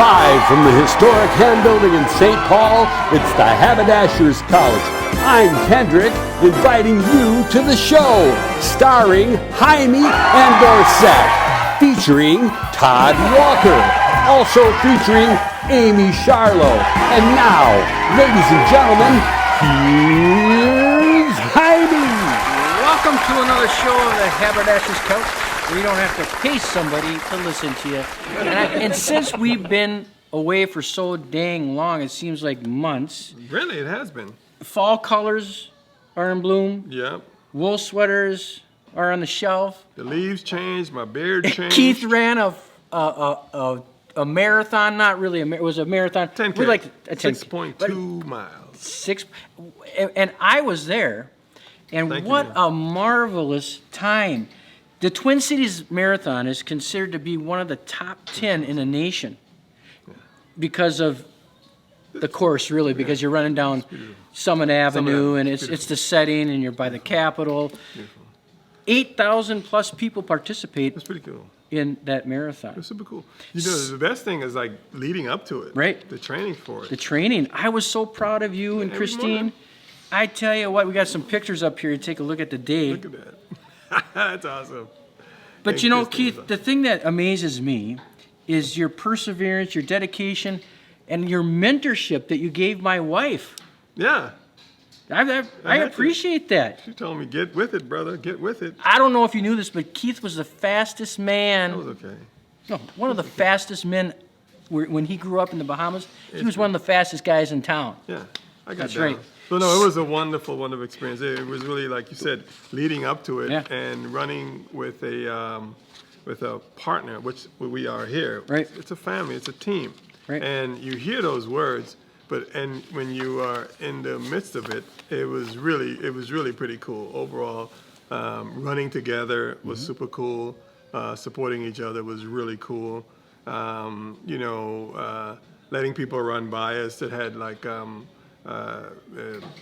Live from the historic Ham Building in St. Paul, it's the Haberdasher's Couch. I'm Kendrick, inviting you to the show, starring Heimie and Dorset, featuring Todd Walker, also featuring Amy Charlo. And now, ladies and gentlemen, here's Heimie. Welcome to another show of the Haberdasher's Couch, where you don't have to pay somebody to listen to you. And since we've been away for so dang long, it seems like months. Really, it has been. Fall colors are in bloom. Yep. Wool sweaters are on the shelf. The leaves changed. My beard changed. Keith ran a marathon, not really it was a marathon. 10K. We like a 6.2 miles. And I was there, and what a marvelous time. The Twin Cities Marathon is considered to be one of the top 10 in the nation because of the course, really, because you're running down Summit Avenue, and it's the setting, and you're by the Capitol. 8,000 plus people participate. That's pretty cool. In that marathon. It's super cool. You know, the best thing is like leading up to it. Right. The training for it. The training. I was so proud of you and Christine. I tell you what, we got some pictures up here to take a look at the day. Look at that. That's awesome. But you know, Keith, the thing that amazes me is your perseverance, your dedication, and your mentorship that you gave my wife. Yeah. I appreciate that. She told me, get with it, brother, get with it. I don't know if you knew this, but Keith was the fastest man. That was okay. No, one of the fastest men when he grew up in the Bahamas. He was one of the fastest guys in town. Yeah, I got That's down. right. So no, it was a wonderful, wonderful experience. It was really, like you said, leading up to it and running with a partner, which we are here. Right. It's a family. It's a team. Right. And you hear those words, and when you are in the midst of it, it was really pretty cool. Overall, running together was super cool. Supporting each other was really cool. Letting people run by us that had like.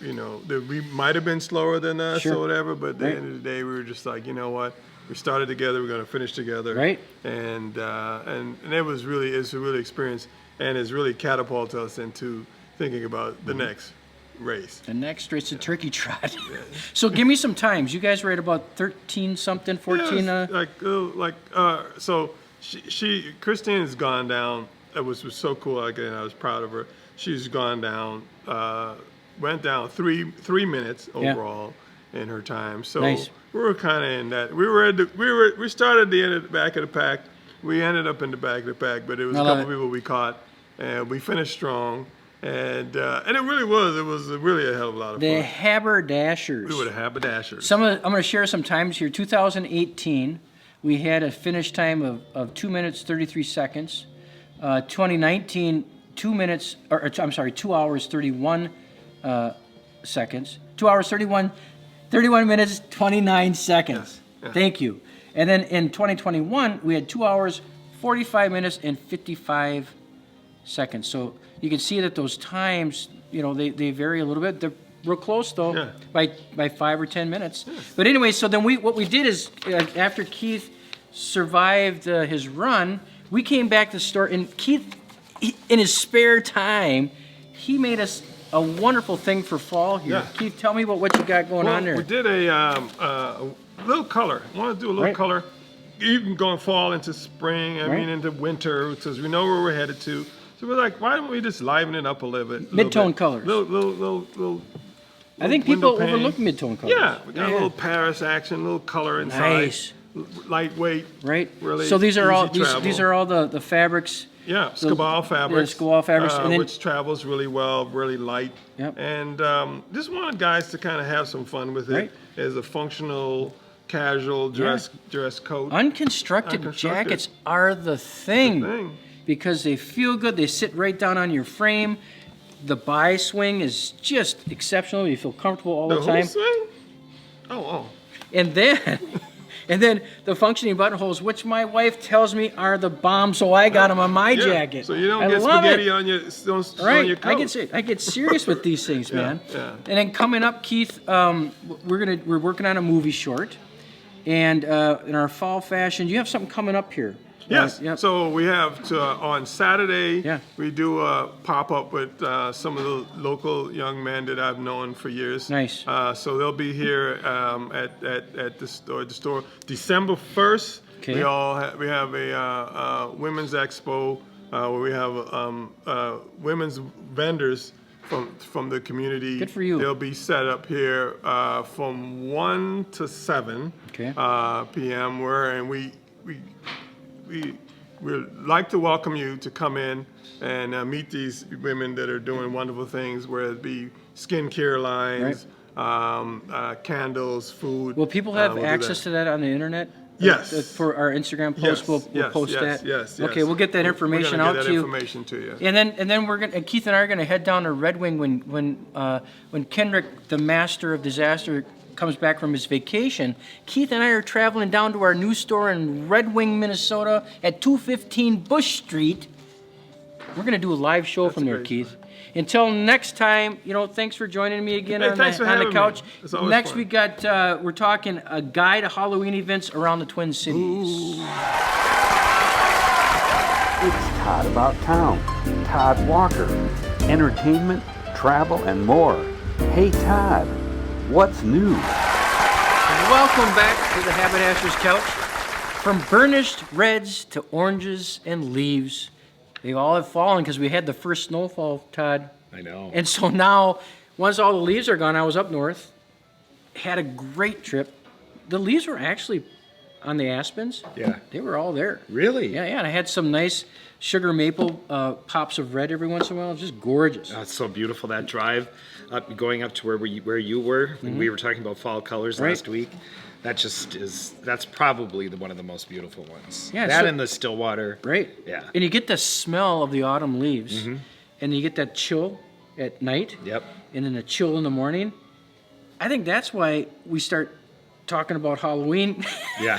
We might have been slower than us or whatever, but at the end of the day, we were just like, you know what? We started together. We're going to finish together. Right. And it's a really experience, and it's really catapulted us into thinking about the next race. The next race, the turkey trot. So give me some times. You guys were at about 13 something, 14. So Christine has gone down. It was so cool. Again, I was proud of her. She's gone down, went down three minutes overall in her time. So we were kind of in that. We started at the end of the back of the pack. We ended up in the back of the pack, but it was a couple people we caught, and we finished strong. And it really was. It was really a hell of a lot of fun. The Haberdashers. We were the Haberdashers. I'm going to share some times here. 2018, we had a finish time of 2 minutes 33 seconds. 2019. 2 hours 31 seconds. 2 hours 31 minutes 29 seconds. Yes. Yeah. Thank you. And then in 2021 we had 2 hours 45 minutes and 55 seconds. So you can see that those times, they vary a little bit. They're real close though, by 5 or 10 minutes. Yeah. But anyway, so then what we did is after Keith survived his run, we came back to the store, and Keith, in his spare time, he made us a wonderful thing for fall here. Yeah. Keith, tell me about what you got going on there. We did a little color. I want to do a little color, even going fall into spring, into winter, because we know where we're headed to. So we're like, why don't we just liven it up a little bit? Mid-tone colors. Little I think people overlook mid-tone colors. Yeah, we got a little Paris action, a little color inside. Nice. Lightweight. Right. Really. So these are all these are all the fabrics. Yeah, Skabal fabrics. Yeah, Skabal fabrics, and then, which travels really well, really light. Yep. And just wanted guys to kind of have some fun with it as a functional, casual dress code. Unconstructed jackets are the thing. Because they feel good. They sit right down on your frame. The buy swing is just exceptional. You feel comfortable all the time. The swing? Oh. And then the functioning buttonholes, which my wife tells me are the bomb, so I got them on my jacket. So you don't get spaghetti on your coat. I get serious with these things, man. Yeah. And then coming up, Keith, we're working on a movie short, And in our fall fashion, you have something coming up here. Yes. Yep. So we have on Saturday. Yeah. We do a pop up with some of the local young men that I've known for years. Nice. So they'll be here at the store. December 1st. Okay. We have a women's expo where we have women's vendors from the community. Good for you. They'll be set up here from 1 to 7 p.m. We'd like to welcome you to come in and meet these women that are doing wonderful things, whether it be skincare lines, candles, food. Will people have access to that on the internet? Yes. For our Instagram post, we'll post that. Yes. Okay, we'll get that information out to you. Information to you. And then we're gonna Keith and I are gonna head down to Red Wing when Kendrick, the master of disaster, comes back from his vacation. Keith and I are traveling down to our new store in Red Wing, Minnesota, at 215 Bush Street. We're gonna do a live show from there, great, Keith. Until next time, thanks for joining me again on the couch. Next we got we're talking a guide to Halloween events around the Twin Cities. It's Todd About Town, Todd Walker, entertainment, travel, and more. Hey Todd, what's new? Welcome back to the Haberdasher's couch. From burnished reds to oranges and leaves, they all have fallen because we had the first snowfall, Todd. I know. And so now, once all the leaves are gone, I was up north, had a great trip. The leaves were actually on the aspens. Yeah. They were all there. Really? Yeah, and I had some nice sugar maple pops of red every once in a while. It was just gorgeous. Oh, it's so beautiful, that drive going up to where you were when we were talking about fall colors last week. That's probably one of the most beautiful ones. Yeah, that and the Stillwater. Right. Yeah. And you get the smell of the autumn leaves, and you get that chill at night. Yep. And then the chill in the morning. I think that's why we start talking about Halloween. Yeah.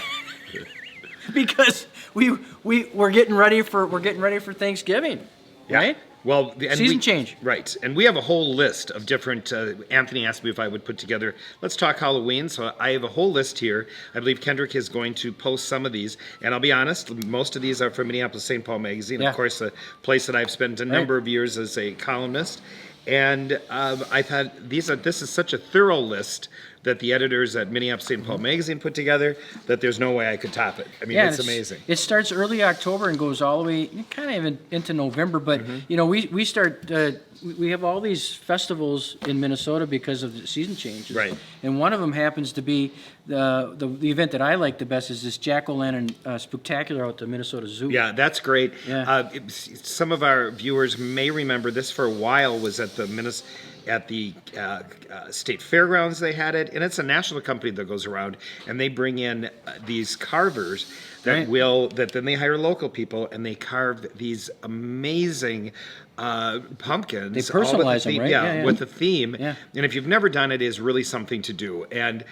Because we're getting ready for Thanksgiving. Yeah. Right? Well, season change. Right. And we have a whole list of different, Anthony asked me if I would put together, let's talk Halloween. So I have a whole list here. I believe Kendrick is going to post some of these. And I'll be honest, most of these are from Minneapolis St. Paul Magazine. Yeah. Of course, a place that I've spent a number of years as a columnist. And I thought this is such a thorough list that the editors at Minneapolis St. Paul Magazine put together that there's no way I could top it. I mean, it's amazing. It starts early October and goes all the way kind of into November. But we start. We have all these festivals in Minnesota because of the season changes. Right. And one of them happens to be the event that I like the best is this Jack-o'-lantern spectacular out at the Minnesota Zoo. Yeah, that's great. Yeah. Some of our viewers may remember this for a while was at the State Fairgrounds. They had it, and it's a national company that goes around, and they bring in these carvers that then they hire local people, and they carve these amazing pumpkins. They personalize them, right? Yeah, with the theme. Yeah. And if you've never done it, it's really something to do. And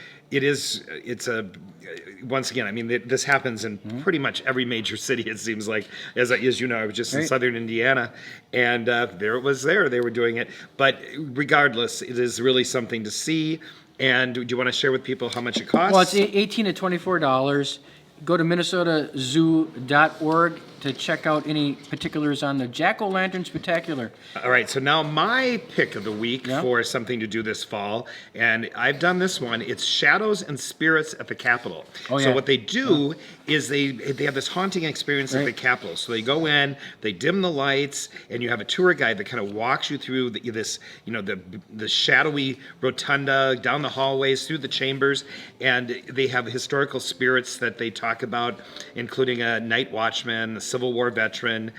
once again, I mean, this happens in pretty much every major city, it seems like. As you know, I was just in southern Indiana, and there it was there. They were doing it. But regardless, it is really something to see. And do you want to share with people how much it costs? Well, it's $18 to $24. Go to minnesotazoo.org to check out any particulars on the Jack-o'-lantern spectacular. All right, so now my pick of the week for something to do this fall, and I've done this one. It's Shadows and Spirits at the Capitol. Oh, yeah. So what they do is they have this haunting experience at the Capitol. So they go in, they dim the lights, and you have a tour guide that kind of walks you through the shadowy rotunda, down the hallways, through the chambers, and they have historical spirits that they talk about, including a night watchman, a Civil War veteran,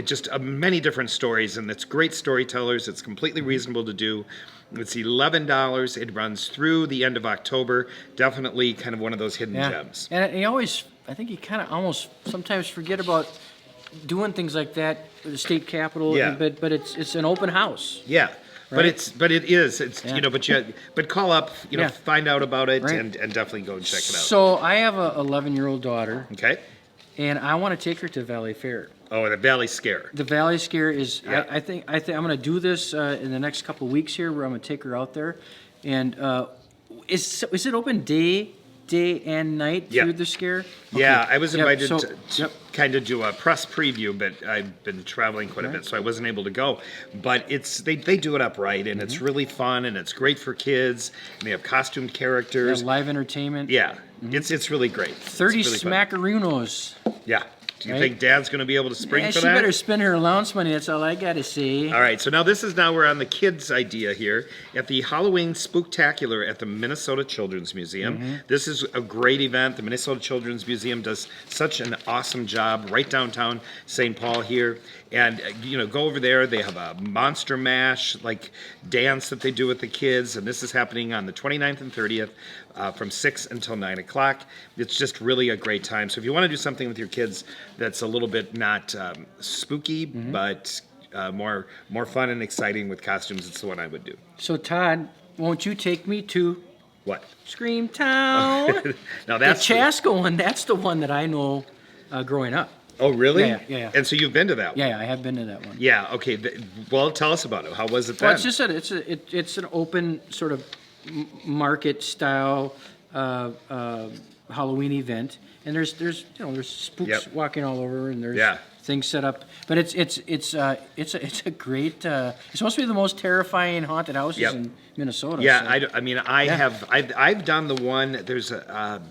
just many different stories, and it's great storytellers. It's completely reasonable to do. It's $11. It runs through the end of October. Definitely kind of one of those hidden gems. And I think you kind of almost sometimes forget about doing things like that at the state capitol. Yeah. But it's an open house. Yeah. Right? But it is. But call up, find out about it, and definitely go and check it out. So I have a 11-year-old daughter. Okay. And I want to take her to Valley Fair. Oh, the Valley Scare. The Valley Scare is. Yeah. I think I'm going to do this in the next couple of weeks here, where I'm going to take her out there. And is it open day day and night Yep. through the scare? Yeah, Okay. I was Yep, invited so- to yep. kind of do a press preview, but I've been traveling quite a bit, so I wasn't able to go. But they do it up right, and Mm-hmm. it's really fun, and it's great for kids. And they have costumed characters. Live entertainment. Yeah, it's really great. It's 30 really fun. smackaroonios. Yeah. Do you Right? think Dad's going to be able to spring Yeah, for she that? better spend her allowance money. That's all I got to say. All right, so now we're on the kids' idea here at the Halloween Spooktacular at the Minnesota Children's Museum. Mm-hmm. This is a great event. The Minnesota Children's Museum does such an awesome job right downtown St. Paul here. And, go over there. They have a Monster Mash, like, dance that they do with the kids. And this is happening on the 29th and 30th from 6 until 9 o'clock. It's just really a great time. So if you want to do something with your kids that's a little bit not spooky, but more fun and exciting with costumes, it's the one I would do. So, Todd, won't you take me to What? Scream Town? Now The that's Chasko one, that's the one that I know growing up. Oh, really? Yeah. And so you've been to that one? Yeah, I have been to that one. Yeah. Okay. Well, tell us about it. How was it then? Well, it's just it's an open sort of market style Halloween event, and there's spooks Yep. walking all over, and there's Yeah. things set up. But it's a great. It's supposed to be the most terrifying haunted houses Yep. in Minnesota. Yeah, so. I've done the one. There's a.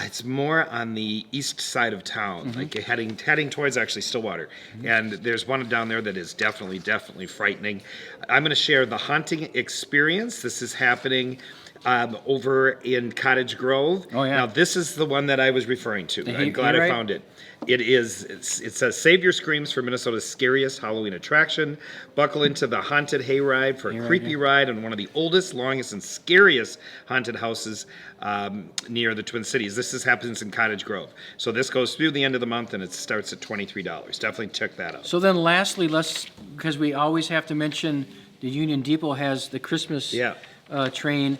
It's more on the east side of town, like heading towards actually Stillwater, and there's one down there that is definitely frightening. I'm going to share the haunting experience. This is happening over in Cottage Grove. Oh, yeah. Now this is the one that I was referring to. I'm glad I hayride? found it. It says Save Your Screams for Minnesota's scariest Halloween attraction. Buckle into the haunted hayride for a creepy ride on one of the oldest, longest, and scariest haunted houses near the Twin Cities. This happens in Cottage Grove. So this goes through the end of the month, and it starts at $23. Definitely check that out. So then, lastly, because we always have to mention the Union Depot has the Christmas train,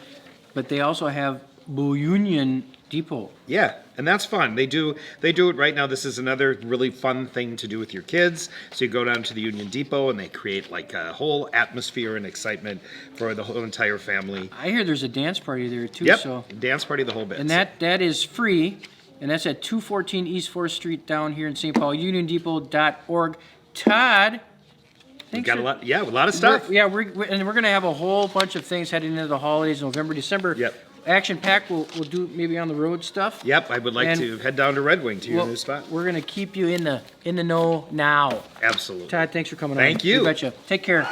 but they also have Blue Union Depot. Yeah, and that's fun. They do it right now. This is another really fun thing to do with your kids. So you go down to the Union Depot, and they create like a whole atmosphere and excitement for the whole entire family. I hear there's a dance party there too. Yep, So dance party, the whole bit. and that is free, and that's at 214 East 4th Street down here in St. Paul. UnionDepot.org. Todd. We got a lot of stuff. We're going to have a whole bunch of things heading into the holidays, November, December. Yep. Action pack. We'll do maybe on the road stuff. Yep, I would like And to head down to Red Wing to your new spot. We're going to keep you in the know now. Absolutely. Todd, thanks for coming on. Thank you. You betcha. Take care.